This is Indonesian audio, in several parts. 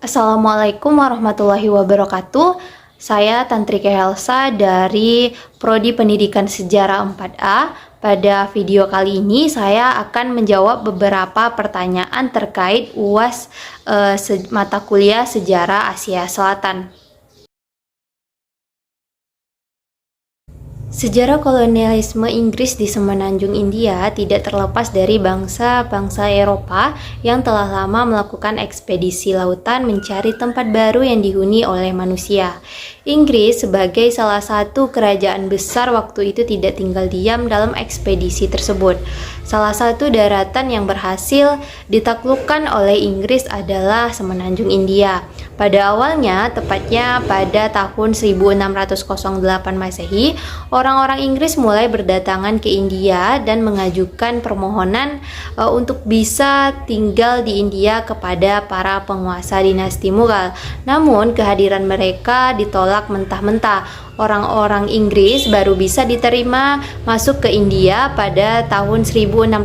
Assalamualaikum warahmatullahi wabarakatuh. Saya Tantrika Helsa dari Prodi Pendidikan Sejarah 4A. Pada video kali ini saya akan menjawab beberapa pertanyaan terkait UAS mata kuliah Sejarah Asia Selatan. Sejarah kolonialisme Inggris di semenanjung India tidak terlepas dari bangsa-bangsa Eropa yang telah lama melakukan ekspedisi lautan mencari tempat baru yang dihuni oleh manusia. Inggris sebagai salah satu kerajaan besar waktu itu tidak tinggal diam dalam ekspedisi tersebut. Salah satu daratan yang berhasil ditaklukkan oleh Inggris adalah semenanjung India. Pada awalnya, tepatnya pada tahun 1608 Masehi, orang-orang Inggris mulai berdatangan ke India dan mengajukan permohonan untuk bisa tinggal di India kepada para penguasa dinasti Mughal. Namun, kehadiran mereka ditolak mentah-mentah. Orang-orang Inggris baru bisa diterima masuk ke India pada tahun 1610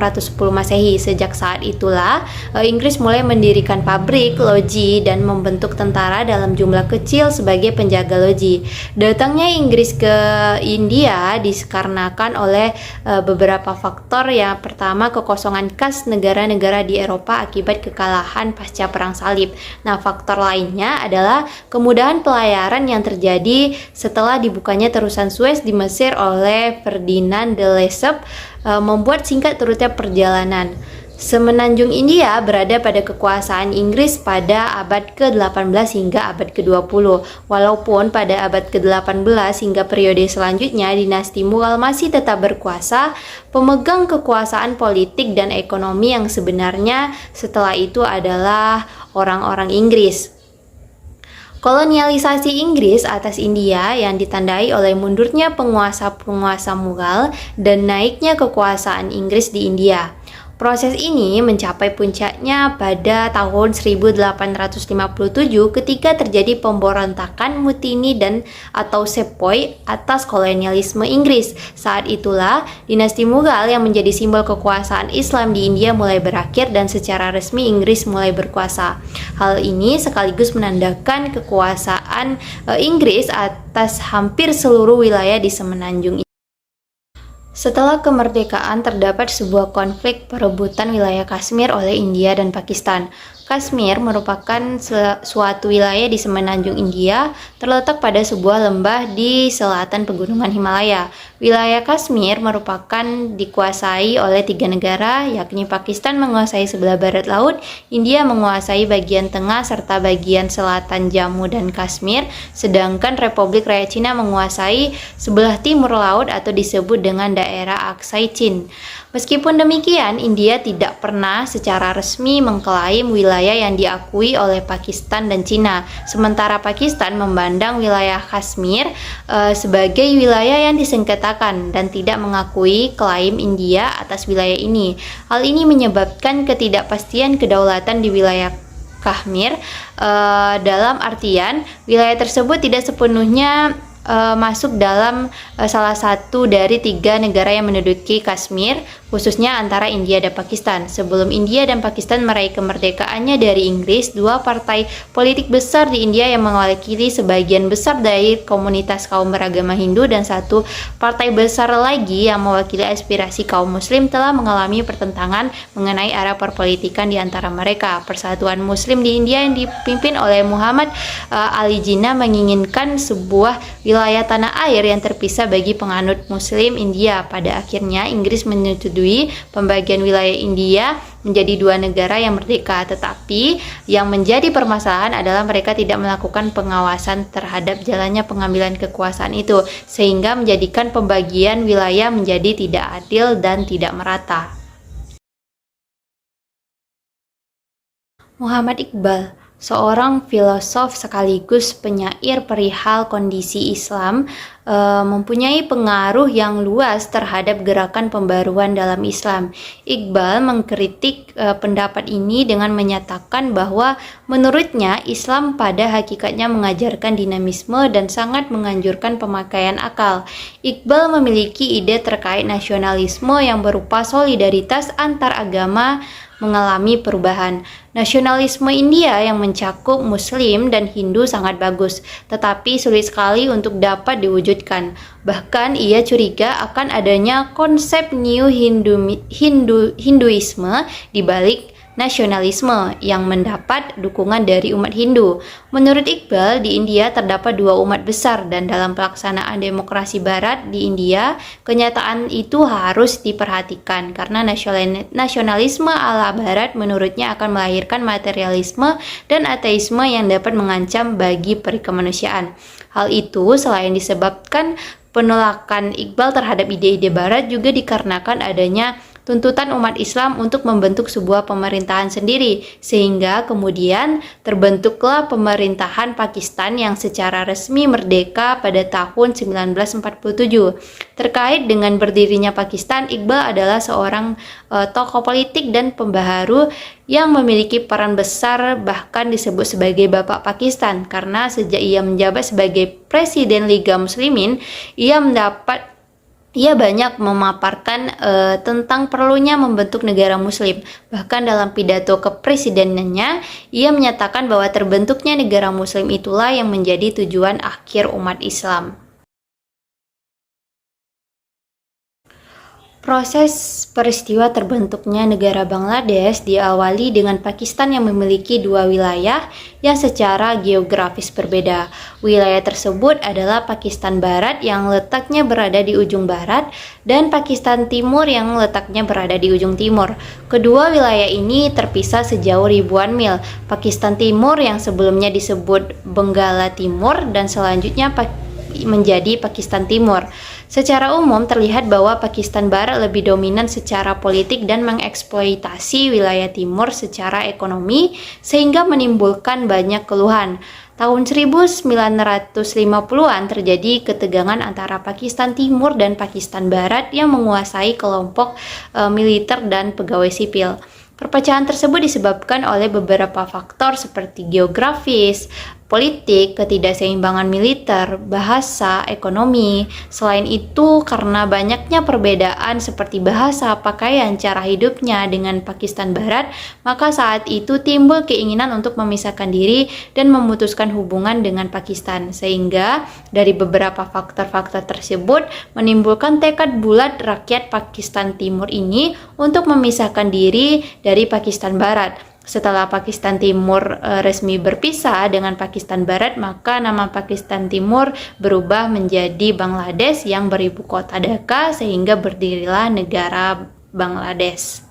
Masehi. Sejak saat itulah Inggris mulai mendirikan pabrik, loji, dan membentuk tentara dalam jumlah kecil sebagai penjaga loji. Datangnya Inggris ke India dikarenakan oleh beberapa faktor. Yang pertama, kekosongan kas negara-negara di Eropa akibat kekalahan pasca Perang Salib. Nah, faktor lainnya adalah kemudahan pelayaran yang terjadi setelah dibukanya terusan Suez di Mesir oleh Ferdinand de Lesseps membuat singkat turutnya perjalanan. Semenanjung India berada pada kekuasaan Inggris pada abad ke-18 hingga abad ke-20. Walaupun pada abad ke-18 hingga periode selanjutnya dinasti Mughal masih tetap berkuasa, pemegang kekuasaan politik dan ekonomi yang sebenarnya setelah itu adalah orang-orang Inggris. Kolonialisasi Inggris atas India yang ditandai oleh mundurnya penguasa-penguasa Mughal dan naiknya kekuasaan Inggris di India. Proses ini mencapai puncaknya pada tahun 1857 ketika terjadi pemberontakan mutini atau Sepoy atas kolonialisme Inggris. Saat itulah dinasti Mughal yang menjadi simbol kekuasaan Islam di India mulai berakhir dan secara resmi Inggris mulai berkuasa. Hal ini sekaligus menandakan kekuasaan Inggris atas hampir seluruh wilayah di semenanjung. Setelah kemerdekaan, terdapat sebuah konflik perebutan wilayah Kashmir oleh India dan Pakistan. Kashmir merupakan suatu wilayah di semenanjung India, terletak pada sebuah lembah di selatan pegunungan Himalaya. Wilayah Kashmir merupakan dikuasai oleh 3 negara, yakni Pakistan menguasai sebelah barat laut, India menguasai bagian tengah serta bagian selatan Jammu dan Kashmir, sedangkan Republik Rakyat Cina menguasai sebelah timur laut atau disebut dengan daerah Aksai Chin. Meskipun demikian, India tidak pernah secara resmi mengklaim wilayah yang diakui oleh Pakistan dan Cina. Sementara Pakistan memandang wilayah Kashmir sebagai wilayah yang disengketakan dan tidak mengakui klaim India atas wilayah ini. Hal ini menyebabkan ketidakpastian kedaulatan di wilayah Kashmir, dalam artian wilayah tersebut tidak sepenuhnya masuk dalam salah satu dari 3 negara yang menduduki Kashmir, khususnya antara India dan Pakistan. Sebelum India dan Pakistan meraih kemerdekaannya dari Inggris, 2 partai politik besar di India yang mewakili sebagian besar dari komunitas kaum beragama Hindu dan 1 partai besar lagi yang mewakili aspirasi kaum Muslim telah mengalami pertentangan mengenai arah perpolitikan di antara mereka. Persatuan Muslim di India yang dipimpin oleh Muhammad Ali Jinnah menginginkan sebuah wilayah tanah air yang terpisah bagi penganut Muslim India. Pada akhirnya Inggris menyetujui pembagian wilayah India menjadi 2 negara yang merdeka, tetapi yang menjadi permasalahan adalah mereka tidak melakukan pengawasan terhadap jalannya pengambilan kekuasaan itu, sehingga menjadikan pembagian wilayah menjadi tidak adil dan tidak merata. Muhammad Iqbal, seorang filosof sekaligus penyair perihal kondisi Islam, mempunyai pengaruh yang luas terhadap gerakan pembaruan dalam Islam. Iqbal mengkritik pendapat ini dengan menyatakan bahwa menurutnya Islam pada hakikatnya mengajarkan dinamisme dan sangat menganjurkan pemakaian akal. Iqbal memiliki ide terkait nasionalisme yang berupa solidaritas antar agama mengalami perubahan. Nasionalisme India yang mencakup Muslim dan Hindu sangat bagus, tetapi sulit sekali untuk dapat diwujudkan. Bahkan ia curiga akan adanya konsep New Hinduisme di balik nasionalisme yang mendapat dukungan dari umat Hindu. Menurut Iqbal, di India terdapat dua umat besar dan dalam pelaksanaan demokrasi barat di India, kenyataan itu harus diperhatikan karena nasionalisme ala barat menurutnya akan melahirkan materialisme dan ateisme yang dapat mengancam bagi perikemanusiaan. Hal itu selain disebabkan penolakan Iqbal terhadap ide-ide barat juga dikarenakan adanya tuntutan umat Islam untuk membentuk sebuah pemerintahan sendiri, sehingga kemudian terbentuklah pemerintahan Pakistan yang secara resmi merdeka pada tahun 1947. Terkait dengan berdirinya Pakistan, Iqbal adalah seorang tokoh politik dan pembaharu yang memiliki peran besar, bahkan disebut sebagai Bapak Pakistan, karena sejak ia menjabat sebagai Presiden Liga Muslimin, ia banyak memaparkan tentang perlunya membentuk negara muslim. Bahkan dalam pidato kepresidenannya, ia menyatakan bahwa terbentuknya negara muslim itulah yang menjadi tujuan akhir umat Islam. Proses peristiwa terbentuknya negara Bangladesh diawali dengan Pakistan yang memiliki dua wilayah yang secara geografis berbeda. Wilayah tersebut adalah Pakistan Barat yang letaknya berada di ujung barat dan Pakistan Timur yang letaknya berada di ujung timur. Kedua wilayah ini terpisah sejauh ribuan mil. Pakistan Timur yang sebelumnya disebut Benggala Timur dan selanjutnya menjadi Pakistan Timur. Secara umum terlihat bahwa Pakistan Barat lebih dominan secara politik dan mengeksploitasi wilayah timur secara ekonomi sehingga menimbulkan banyak keluhan. Tahun 1950-an terjadi ketegangan antara Pakistan Timur dan Pakistan Barat yang menguasai kelompok militer dan pegawai sipil. Perpecahan tersebut disebabkan oleh beberapa faktor seperti geografis, politik, ketidakseimbangan militer, bahasa, ekonomi. Selain itu, karena banyaknya perbedaan seperti bahasa, pakaian, cara hidupnya dengan Pakistan Barat, maka saat itu timbul keinginan untuk memisahkan diri dan memutuskan hubungan dengan Pakistan. Sehingga dari beberapa faktor-faktor tersebut menimbulkan tekad bulat rakyat Pakistan Timur ini untuk memisahkan diri dari Pakistan Barat. Setelah Pakistan Timur resmi berpisah dengan Pakistan Barat, maka nama Pakistan Timur berubah menjadi Bangladesh yang beribu kota Dhaka sehingga berdirilah negara Bangladesh.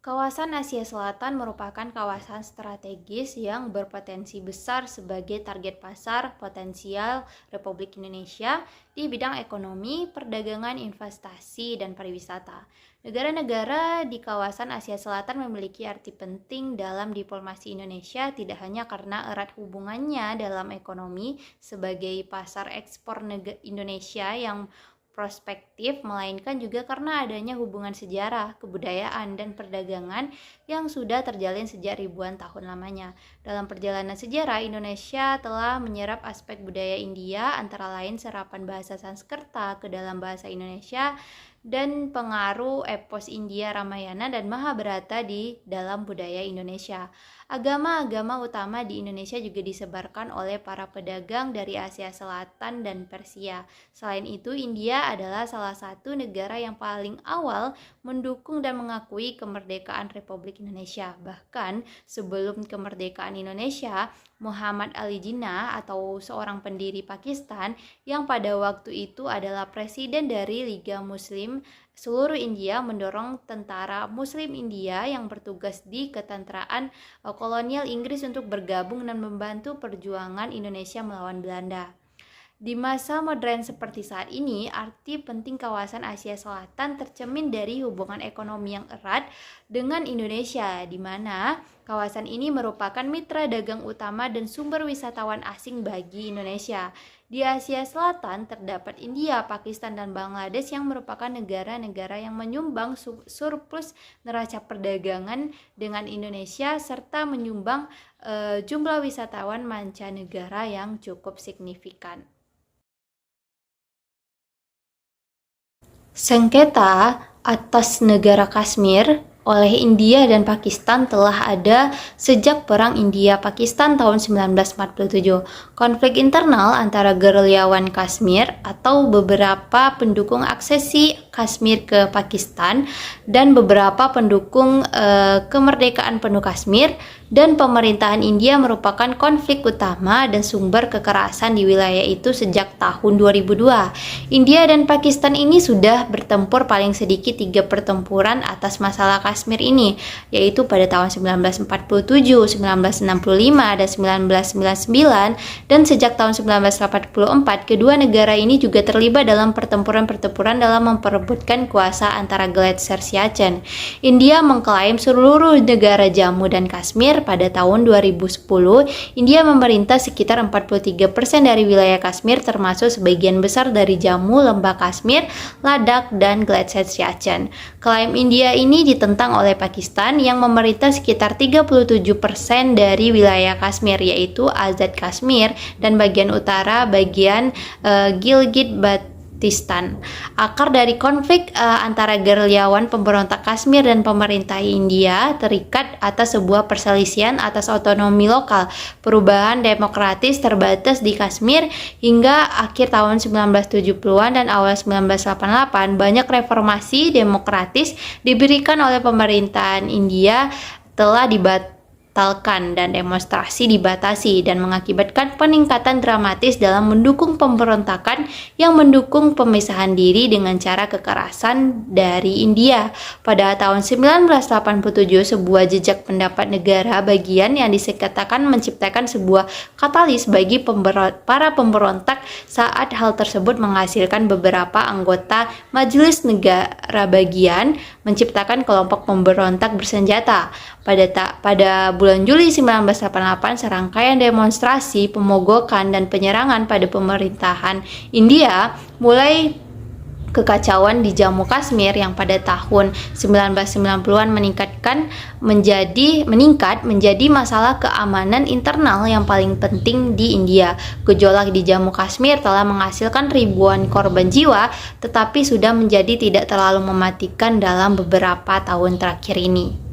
Kawasan Asia Selatan merupakan kawasan strategis yang berpotensi besar sebagai target pasar potensial Republik Indonesia di bidang ekonomi, perdagangan, investasi, dan pariwisata. Negara-negara di kawasan Asia Selatan memiliki arti penting dalam diplomasi Indonesia tidak hanya karena erat hubungannya dalam ekonomi sebagai pasar ekspor Indonesia yang prospektif, melainkan juga karena adanya hubungan sejarah, kebudayaan, dan perdagangan yang sudah terjalin sejak ribuan tahun lamanya. Dalam perjalanan sejarah, Indonesia telah menyerap aspek budaya India, antara lain serapan bahasa Sanskerta ke dalam bahasa Indonesia, dan pengaruh epos India Ramayana dan Mahabharata di dalam budaya Indonesia. Agama-agama utama di Indonesia juga disebarkan oleh para pedagang dari Asia Selatan dan Persia. Selain itu, India adalah salah satu negara yang paling awal mendukung dan mengakui kemerdekaan Republik Indonesia. Bahkan sebelum kemerdekaan Indonesia, Muhammad Ali Jinnah atau seorang pendiri Pakistan yang pada waktu itu adalah presiden dari Liga Muslim seluruh India mendorong tentara Muslim India yang bertugas di ketenteraan kolonial Inggris untuk bergabung dan membantu perjuangan Indonesia melawan Belanda. Di masa modern seperti saat ini, arti penting kawasan Asia Selatan tercermin dari hubungan ekonomi yang erat dengan Indonesia, di mana kawasan ini merupakan mitra dagang utama dan sumber wisatawan asing bagi Indonesia. Di Asia Selatan terdapat India, Pakistan, dan Bangladesh yang merupakan negara-negara yang menyumbang surplus neraca perdagangan dengan Indonesia serta menyumbang jumlah wisatawan mancanegara yang cukup signifikan. Sengketa atas negara Kashmir oleh India dan Pakistan telah ada sejak Perang India-Pakistan tahun 1947. Konflik internal antara gerilyawan Kashmir atau beberapa pendukung aksesi Kashmir ke Pakistan dan beberapa pendukung kemerdekaan penuh Kashmir dan pemerintahan India merupakan konflik utama dan sumber kekerasan di wilayah itu sejak tahun 2002. India dan Pakistan ini sudah bertempur paling sedikit 3 pertempuran atas masalah Kashmir ini, yaitu pada tahun 1947, 1965, dan 1999, dan sejak tahun 1984 kedua negara ini juga terlibat dalam pertempuran-pertempuran dalam memperebutkan kuasa antara Gletser Siachen. India mengklaim seluruh negara Jammu dan Kashmir. Pada tahun 2010, India memerintah sekitar 43% dari wilayah Kashmir, termasuk sebagian besar dari Jammu, Lembah Kashmir, Ladakh, dan Gletser Siachen. Klaim India ini ditentang oleh Pakistan yang memerintah sekitar 37% dari wilayah Kashmir, yaitu Azad Kashmir dan bagian utara bagian Gilgit-Baltistan. Akar dari konflik antara gerilyawan pemberontak Kashmir dan pemerintah India terikat atas sebuah perselisihan atas otonomi lokal, perubahan demokratis terbatas di Kashmir hingga akhir tahun 1970-an dan awal 1988. Banyak reformasi demokratis diberikan oleh pemerintahan India telah dibatalkan dan demonstrasi dibatasi dan mengakibatkan peningkatan dramatis dalam mendukung pemberontakan yang mendukung pemisahan diri dengan cara kekerasan dari India. Pada tahun 1987, sebuah jejak pendapat negara bagian yang dikatakan menciptakan sebuah katalis bagi para pemberontak saat hal tersebut menghasilkan beberapa anggota Majelis Negara Bagian menciptakan kelompok pemberontak bersenjata. Pada bulan Juli 1988, serangkaian demonstrasi, pemogokan, dan penyerangan pada pemerintahan India mulai kekacauan di Jammu Kashmir yang pada tahun 1990-an meningkat menjadi masalah keamanan internal yang paling penting di India. Gejolak di Jammu Kashmir telah menghasilkan ribuan korban jiwa, tetapi sudah menjadi tidak terlalu mematikan dalam beberapa tahun terakhir ini.